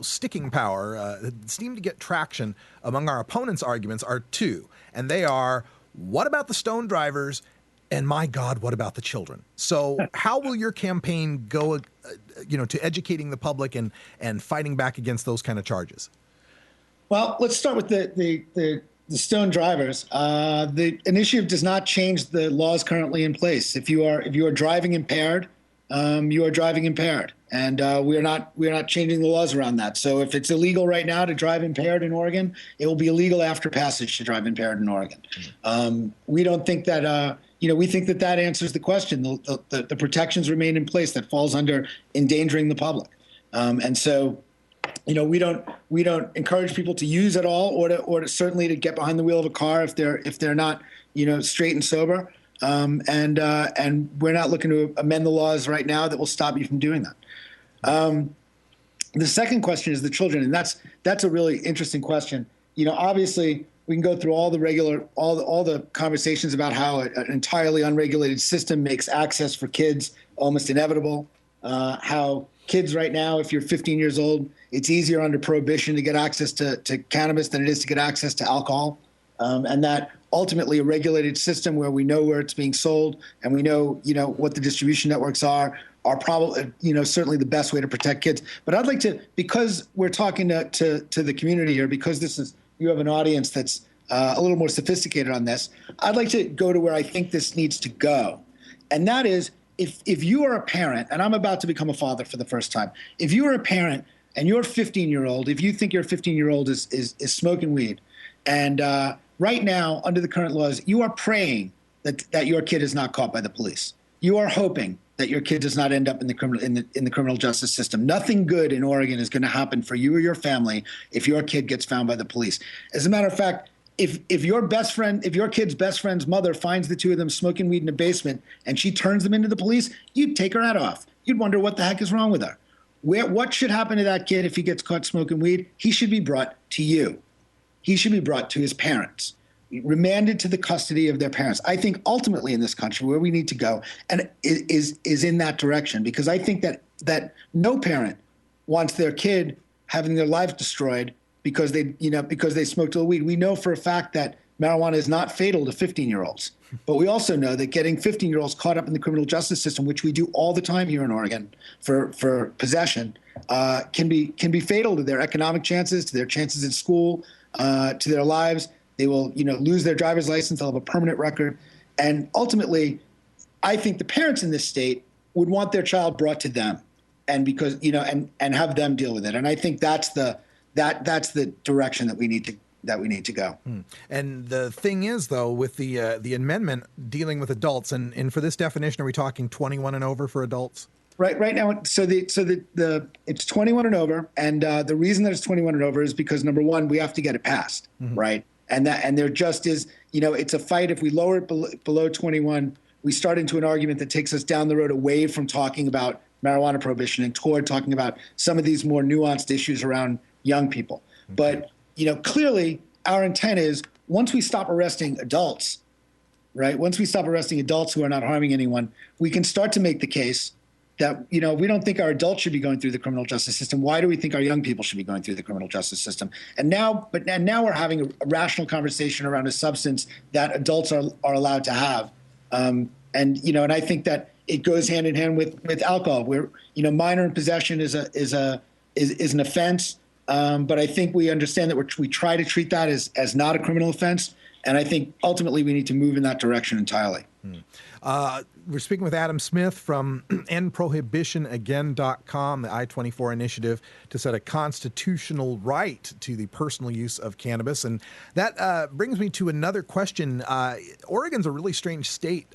sticking power, seem to get traction among our opponents' arguments are two. And they are, what about the stone drivers? And my God, what about the children? So how will your campaign go, to educating the public and fighting back against those kind of charges? Well, let's start with the stone drivers. The initiative does not change the laws currently in place. If you are driving impaired, you are driving impaired, and we are not changing the laws around that. So if it's illegal right now to drive impaired in Oregon, it will be illegal after passage to drive impaired in Oregon. We don't think that. We think that answers the question. The protections remain in place. That falls under endangering the public, and so, we don't encourage people to use at all, or to certainly to get behind the wheel of a car if they're not straight and sober. And we're not looking to amend the laws right now that will stop you from doing that. The second question is the children, and that's a really interesting question. Obviously, we can go through all the conversations about how an entirely unregulated system makes access for kids almost inevitable. How kids right now, if you're 15 years old, it's easier under prohibition to get access to cannabis than it is to get access to alcohol. And that ultimately a regulated system where we know where it's being sold and we know, what the distribution networks are probably, certainly the best way to protect kids. But I'd like to, because we're talking to the community here, because you have an audience that's a little more sophisticated on this, I'd like to go to where I think this needs to go. And that is, if you are a parent, and I'm about to become a father for the first time, if you are a parent and you're a 15-year-old, if you think your 15-year-old is smoking weed, and right now, under the current laws, you are praying that your kid is not caught by the police. You are hoping that your kid does not end up in the criminal justice system. Nothing good in Oregon is going to happen for you or your family if your kid gets found by the police. As a matter of fact, if your kid's best friend's mother finds the two of them smoking weed in a basement and she turns them into the police, you'd take her head off. You'd wonder what the heck is wrong with her. What should happen to that kid if he gets caught smoking weed? He should be brought to you. He should be brought to his parents, remanded to the custody of their parents. I think ultimately in this country where we need to go and is in that direction, because I think that no parent wants their kid having their life destroyed because they smoked a weed. We know for a fact that marijuana is not fatal to 15-year-olds, but we also know that getting 15-year-olds caught up in the criminal justice system, which we do all the time here in Oregon for possession, can be fatal to their economic chances, to their chances in school, to their lives. They will, lose their driver's license. They'll have a permanent record. And ultimately, I think the parents in this state would want their child brought to them, and because and have them deal with it. And I think that's the direction that we need to go. And the thing is, though, with the amendment dealing with adults, and for this definition, are we talking 21 and over for adults? Right now, so it's 21 and over, and the reason that it's 21 and over is because, number one, we have to get it passed, right? And there just is, it's a fight. If we lower it below 21, we start into an argument that takes us down the road away from talking about marijuana prohibition and toward talking about some of these more nuanced issues around young people. But clearly, our intent is once we stop arresting adults, right? Once we stop arresting adults who are not harming anyone, we can start to make the case that, we don't think our adults should be going through the criminal justice system. Why do we think our young people should be going through the criminal justice system? And now we're having a rational conversation around a substance that adults are allowed to have. And I think that it goes hand in hand with alcohol, where, minor in possession is an offense. But I think we understand that we try to treat that as not a criminal offense. And I think ultimately we need to move in that direction entirely. We're speaking with Adam Smith from EndProhibitionAgain.com, the I-24 initiative to set a constitutional right to the personal use of cannabis. And that brings me to another question. Oregon's a really strange state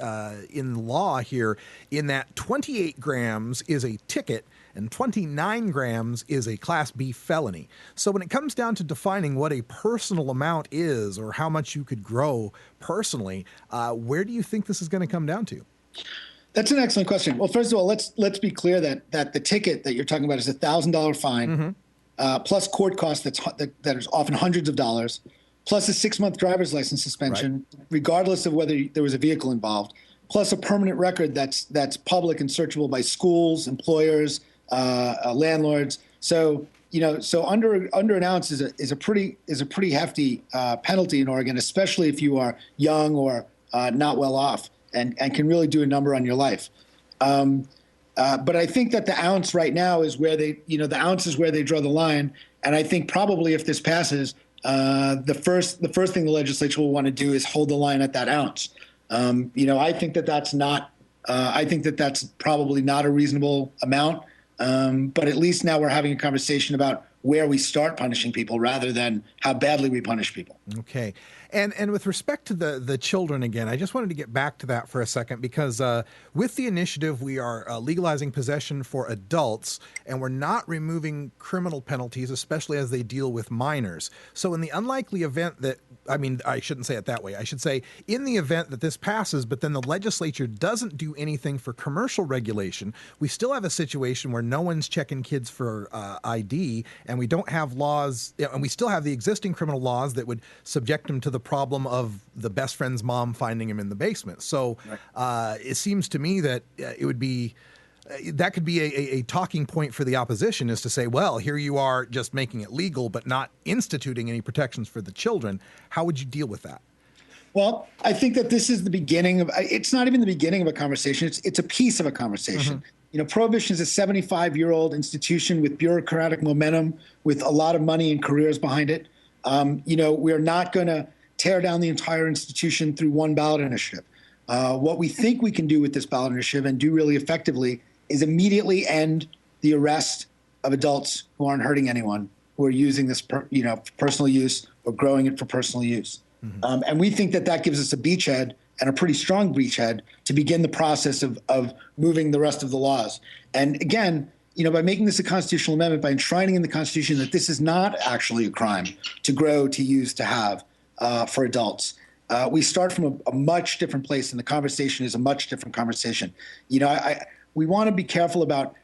in law here, in that 28 grams is a ticket and 29 grams is a Class B felony. So when it comes down to defining what a personal amount is, or how much you could grow personally, where do you think this is going to come down to? That's an excellent question. Well, first of all, let's be clear that the ticket that you're talking about is $1,000 fine, plus court costs that is often hundreds of dollars, plus a 6-month driver's license suspension, regardless of whether there was a vehicle involved, plus a permanent record that's public and searchable by schools, employers, landlords. So under an ounce is a pretty hefty penalty in Oregon, especially if you are young or not well off, and can really do a number on your life. But I think that the ounce right now is where they draw the line. And I think probably if this passes, the first thing the legislature will want to do is hold the line at that ounce. I think that's not. I think that's probably not a reasonable amount. But at least now we're having a conversation about where we start punishing people rather than how badly we punish people. Okay. And with respect to the children again, I just wanted to get back to that for a second, because with the initiative, we are legalizing possession for adults, and we're not removing criminal penalties, especially as they deal with minors. So in the unlikely event that, I shouldn't say it that way. I should say in the event that this passes, but then the legislature doesn't do anything for commercial regulation, we still have a situation where no one's checking kids for ID, and we don't have laws, and we still have the existing criminal laws that would subject them to the problem of the best friend's mom finding him in the basement. So it seems to me that it would be, that could be a talking point for the opposition, is to say, well, here you are just making it legal, but not instituting any protections for the children. How would you deal with that? Well, I think that this is the beginning of, it's not even the beginning of a conversation. It's a piece of a conversation. Prohibition is a 75-year-old institution with bureaucratic momentum, with a lot of money and careers behind it. We're not going to tear down the entire institution through one ballot initiative. What we think we can do with this ballot initiative, and do really effectively, is immediately end the arrest of adults who aren't hurting anyone, who are using this for personal use or growing it for personal use. And we think that gives us a beachhead, and a pretty strong beachhead, to begin the process of moving the rest of the laws. And again, by making this a constitutional amendment, by enshrining in the Constitution that this is not actually a crime to grow, to use, to have for adults, we start from a much different place, and the conversation is a much different conversation. We want to be careful about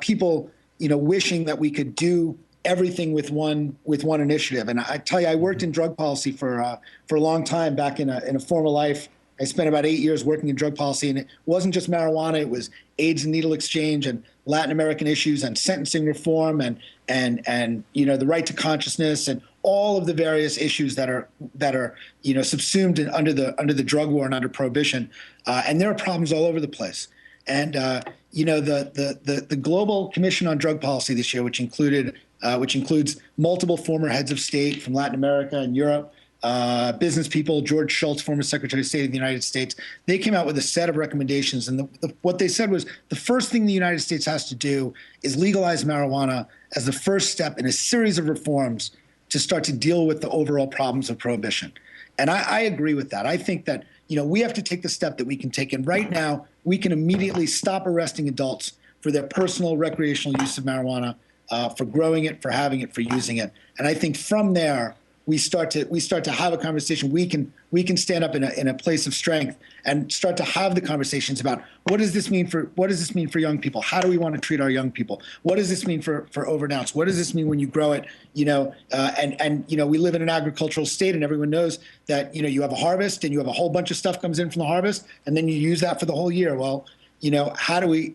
people, wishing that we could do everything with one initiative. And I tell you, I worked in drug policy for a long time back in a former life. I spent about 8 years working in drug policy, and it wasn't just marijuana; it was AIDS and needle exchange, and Latin American issues, and sentencing reform, and the right to consciousness, and all of the various issues that are subsumed under the drug war and under prohibition. And there are problems all over the place. And the Global Commission on Drug Policy this year, which includes multiple former heads of state from Latin America and Europe, business people, George Shultz, former Secretary of State of the United States. They came out with a set of recommendations. And what they said was the first thing the United States has to do is legalize marijuana as the first step in a series of reforms to start to deal with the overall problems of prohibition. And I agree with that. I think that, we have to take the step that we can take. And right now, we can immediately stop arresting adults for their personal recreational use of marijuana, for growing it, for having it, for using it. And I think from there, we start to have a conversation. We can stand up in a place of strength and start to have the conversations about what does this mean for young people? How do we want to treat our young people? What does this mean for over and outs? What does this mean when you grow it? And we live in an agricultural state, and everyone knows that you have a harvest and you have a whole bunch of stuff comes in from the harvest, and then you use that for the whole year. Well, how do we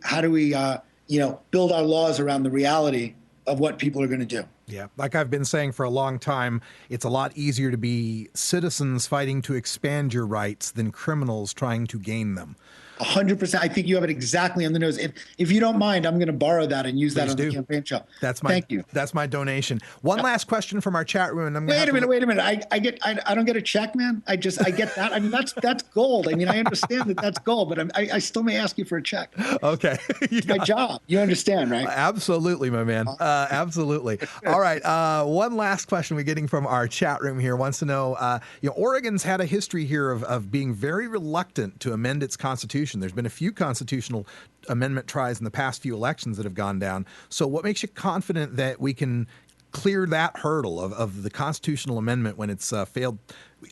build our laws around the reality of what people are going to do? Yeah, like I've been saying for a long time, it's a lot easier to be citizens fighting to expand your rights than criminals trying to gain them. 100%. I think you have it exactly on the nose. If you don't mind, I'm going to borrow that and use that on the campaign show. Thank you. That's my donation. One last question from our chat room. And wait a minute. I don't get a check, man. I get that. I mean, that's gold. I mean, I understand that that's gold, but I still may ask you for a check. Okay. It's my job. You understand, right? Absolutely, my man. Absolutely. All right. One last question we're getting from our chat room here wants to know, Oregon's had a history here of being very reluctant to amend its constitution. There's been a few constitutional amendment tries in the past few elections that have gone down. So what makes you confident that we can clear that hurdle of the constitutional amendment when it's failed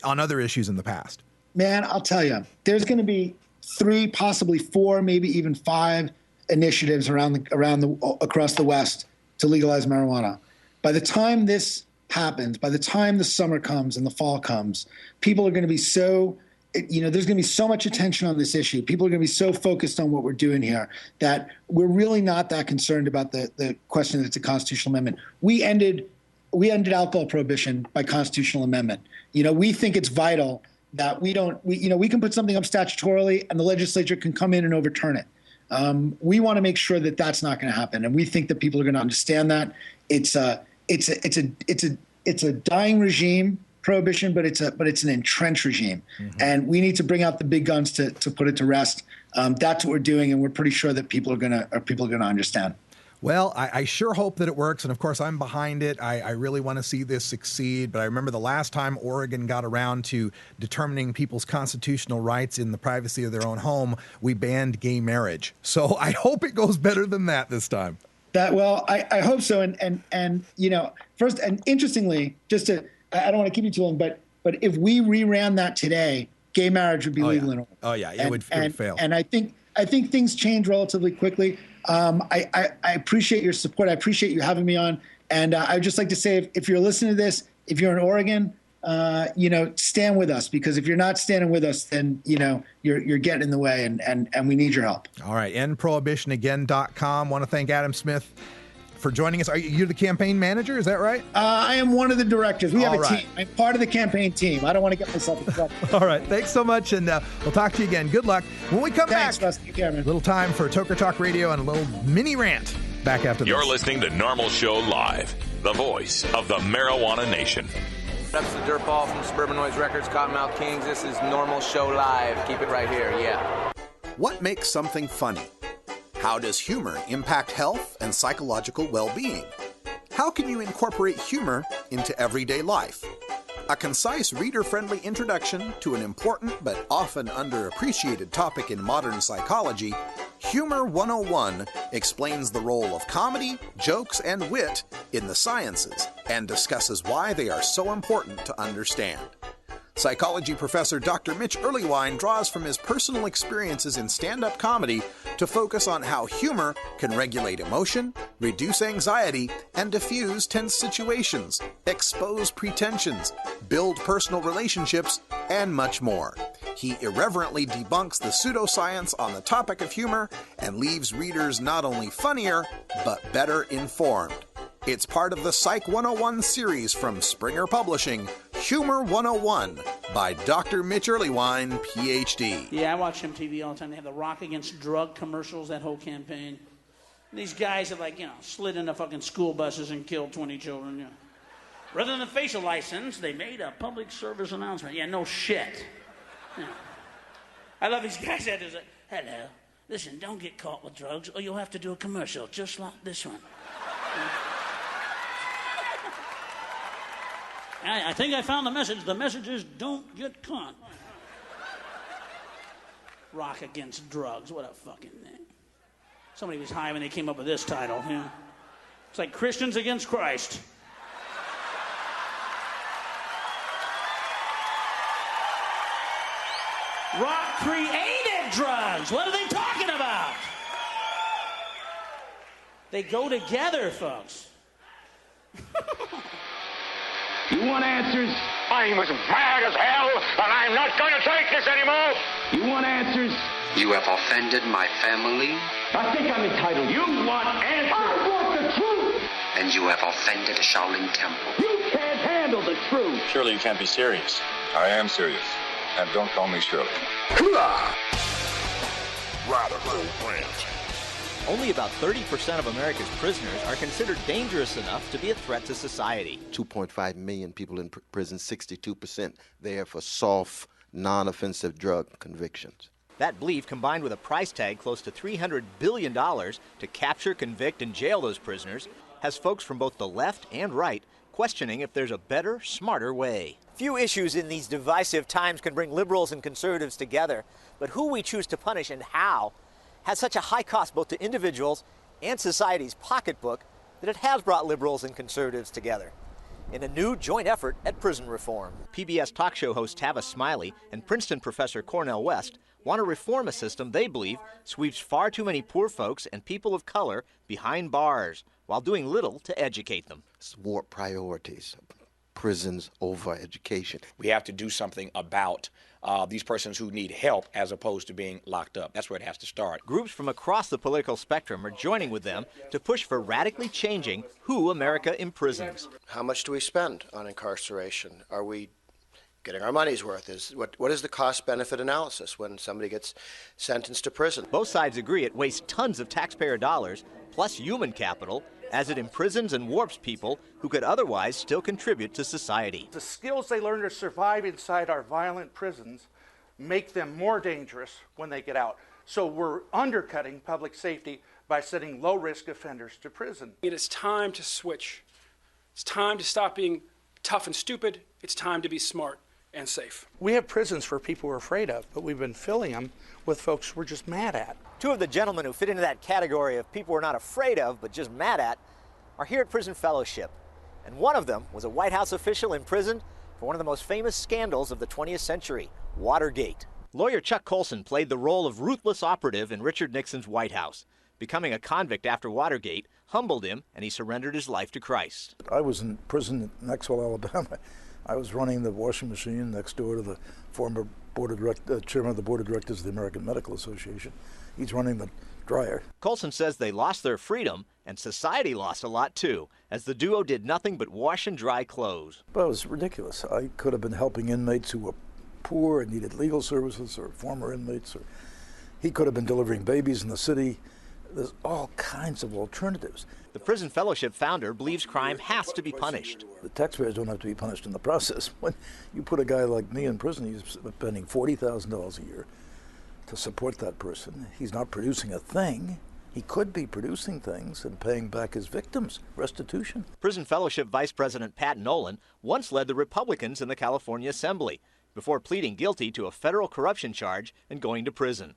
on other issues in the past? Man, I'll tell you, there's going to be 3, possibly 4, maybe even 5 initiatives across the West to legalize marijuana. By the time this happens, by the time the summer comes and the fall comes, people are going to be there's going to be so much attention on this issue. People are going to be so focused on what we're doing here that we're really not that concerned about the question that it's a constitutional amendment. We ended alcohol prohibition by constitutional amendment. We think it's vital that we can put something up statutorily and the legislature can come in and overturn it. We want to make sure that that's not going to happen, and we think that people are going to understand that it's a dying regime. Prohibition, but it's an entrenched regime, and we need to bring out the big guns to put it to rest. That's what we're doing, and we're pretty sure that people are gonna understand. Well, I sure hope that it works, and of course I'm behind it. I really want to see this succeed, but I remember the last time Oregon got around to determining people's constitutional rights in the privacy of their own home, we banned gay marriage. So I hope it goes better than that this time. I hope so, and first, and interestingly, I don't want to keep you too long, but if we reran that today, gay marriage would be legal in Oregon. Oh yeah, it would fail. And I think things change relatively quickly. I appreciate your support. I appreciate you having me on. And I'd just like to say, if you're listening to this, if you're in Oregon, stand with us, because if you're not standing with us, then you're getting in the way, and we need your help. All right, endprohibitionagain.com. Want to thank Adam Smith for joining us. You're the campaign manager, is that right? I am one of the directors. We have a team. I'm part of the campaign team. I don't want to get myself in trouble. All right. Thanks so much, and we'll talk to you again. Good luck. When we come back, Russ. Take care, man. A little time for Toker Talk Radio and a little mini rant back after this. You're listening to NORML Show Live, the voice of the marijuana nation. That's the Dirt Ball from Suburban Noise Records, Cottonmouth Kings. This is NORML Show Live. Keep it right here, yeah. What makes something funny? How does humor impact health and psychological well-being? How can you incorporate humor into everyday life? A concise, reader-friendly introduction to an important but often underappreciated topic in modern psychology, Humor 101 explains the role of comedy, jokes, and wit in the sciences and discusses why they are so important to understand. Psychology professor Dr. Mitch Earlywine draws from his personal experiences in stand-up comedy to focus on how humor can regulate emotion, reduce anxiety, and diffuse tense situations, expose pretensions, build personal relationships, and much more. He irreverently debunks the pseudoscience on the topic of humor and leaves readers not only funnier, but better informed. It's part of the Psych 101 series from Springer Publishing, Humor 101 by Dr. Mitch Earlywine, Ph.D. Yeah, I watch MTV all the time. They have the Rock Against Drug commercials, that whole campaign. And these guys have, slid into fucking school buses and killed 20 children. Rather than a facial license, they made a public service announcement. Yeah, no shit. Yeah. I love these guys that is like, hello, listen, don't get caught with drugs or you'll have to do a commercial just like this one. I think I found the message. The message is don't get caught. Rock against drugs. What a fucking name. Somebody was high when they came up with this title. Yeah. It's like Christians against Christ. Rock created drugs. What are they talking about? They go together, folks. You want answers? I'm as mad as hell, and I'm not going to take this anymore. You want answers? You have offended my family. I think I'm entitled. You want answers? I want the truth. And you have offended the Shaolin Temple. You can't handle the truth. Surely you can't be serious. I am serious. And don't call me Shirley. Radical Rant. Only about 30% of America's prisoners are considered dangerous enough to be a threat to society. 2.5 million people in prison, 62% there for soft, non-offensive drug convictions. That belief, combined with a price tag close to $300 billion to capture, convict, and jail those prisoners, has folks from both the left and right questioning if there's a better, smarter way. Few issues in these divisive times can bring liberals and conservatives together, but who we choose to punish and how has such a high cost both to individuals and society's pocketbook that it has brought liberals and conservatives together in a new joint effort at prison reform. PBS talk show host Tavis Smiley and Princeton professor Cornel West want to reform a system they believe sweeps far too many poor folks and people of color behind bars while doing little to educate them. It's warped priorities. Prisons over education. We have to do something about these persons who need help as opposed to being locked up. That's where it has to start. Groups from across the political spectrum are joining with them to push for radically changing who America imprisons. How much do we spend on incarceration? Are we getting our money's worth? What is the cost-benefit analysis when somebody gets sentenced to prison? Both sides agree it wastes tons of taxpayer dollars, plus human capital, as it imprisons and warps people who could otherwise still contribute to society. The skills they learn to survive inside our violent prisons make them more dangerous when they get out. So we're undercutting public safety by sending low-risk offenders to prison. It is time to switch. It's time to stop being tough and stupid. It's time to be smart and safe. We have prisons for people we're afraid of, but we've been filling them with folks we're just mad at. Two of the gentlemen who fit into that category of people we're not afraid of but just mad at are here at Prison Fellowship. And one of them was a White House official imprisoned for one of the most famous scandals of the 20th century, Watergate. Lawyer Chuck Colson played the role of ruthless operative in Richard Nixon's White House. Becoming a convict after Watergate humbled him, and he surrendered his life to Christ. I was in prison in Knoxville, Alabama. I was running the washing machine next door to the former chairman of the board of directors of the American Medical Association. He's running the dryer. Colson says they lost their freedom, and society lost a lot too, as the duo did nothing but wash and dry clothes. But it was ridiculous. I could have been helping inmates who were poor and needed legal services, or former inmates, or he could have been delivering babies in the city. There's all kinds of alternatives. The Prison Fellowship founder believes crime has to be punished. The taxpayers don't have to be punished in the process. When you put a guy like me in prison, he's spending $40,000 a year to support that person. He's not producing a thing. He could be producing things and paying back his victims, restitution. Prison Fellowship Vice President Pat Nolan once led the Republicans in the California Assembly before pleading guilty to a federal corruption charge and going to prison.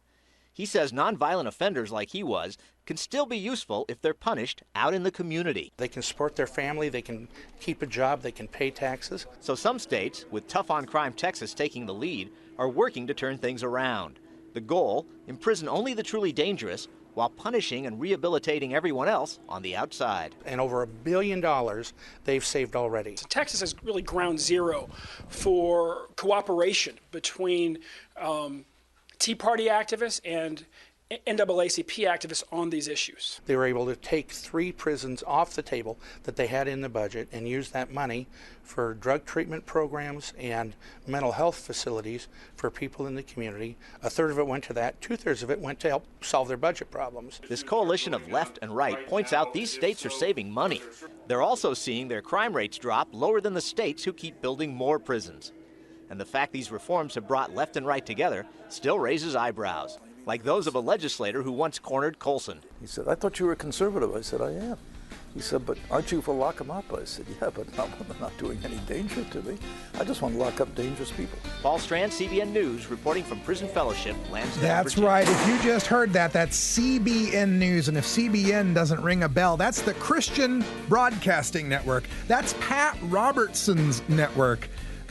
He says nonviolent offenders like he was can still be useful if they're punished out in the community. They can support their family, they can keep a job, they can pay taxes. So some states, with tough on crime Texas taking the lead, are working to turn things around. The goal, imprison only the truly dangerous while punishing and rehabilitating everyone else on the outside. And over $1 billion they've saved already. So Texas is really ground zero for cooperation between Tea Party activists and NAACP activists on these issues. They were able to take 3 prisons off the table that they had in the budget and use that money for drug treatment programs and mental health facilities for people in the community. 1/3 of it went to that, 2/3 of it went to help solve their budget problems. This coalition of left and right points out these states are saving money. They're also seeing their crime rates drop lower than the states who keep building more prisons. And the fact these reforms have brought left and right together still raises eyebrows, like those of a legislator who once cornered Colson. He said, I thought you were conservative. I said, I am. He said, but aren't you for lock them up? I said, yeah, but not when they're not doing any danger to me. I just want to lock up dangerous people. Paul Strand, CBN News, reporting from Prison Fellowship, Lansdowne, That's Virginia. right. If you just heard that, that's CBN News. And if CBN doesn't ring a bell, that's the Christian Broadcasting Network. That's Pat Robertson's network,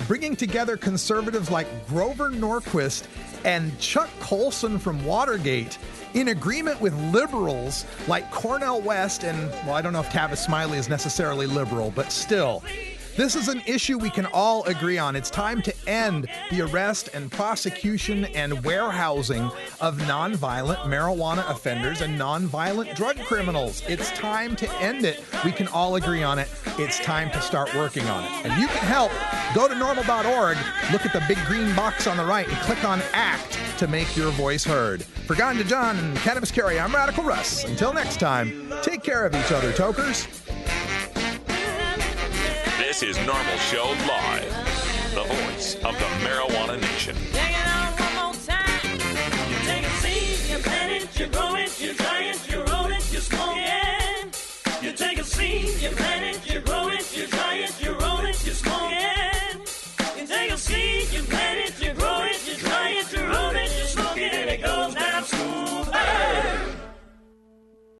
bringing together conservatives like Grover Norquist and Chuck Colson from Watergate in agreement with liberals like Cornel West and, well, I don't know if Tavis Smiley is necessarily liberal, but still. This is an issue we can all agree on. It's time to end the arrest and prosecution and warehousing of nonviolent marijuana offenders and nonviolent drug criminals. It's time to end it. We can all agree on it. It's time to start working on it. And you can help. Go to NORML.org, look at the big green box on the right, and click on ACT to make your voice heard. For Ganja John and Cannabis Carry, I'm Radical Russ. Until next time, take care of each other, tokers. This is NORML Show Live, the voice of the Marijuana Nation. Take it on one more time. You take a seed, you plant it, you grow it, you dry it, you roll it, you smoke it. You take a seed, you plant it, you grow it, you dry it, you roll it, you smoke it. You take a seed, you plant it, you grow it, you dry it, you roll it, you smoke it, and it goes down smooth.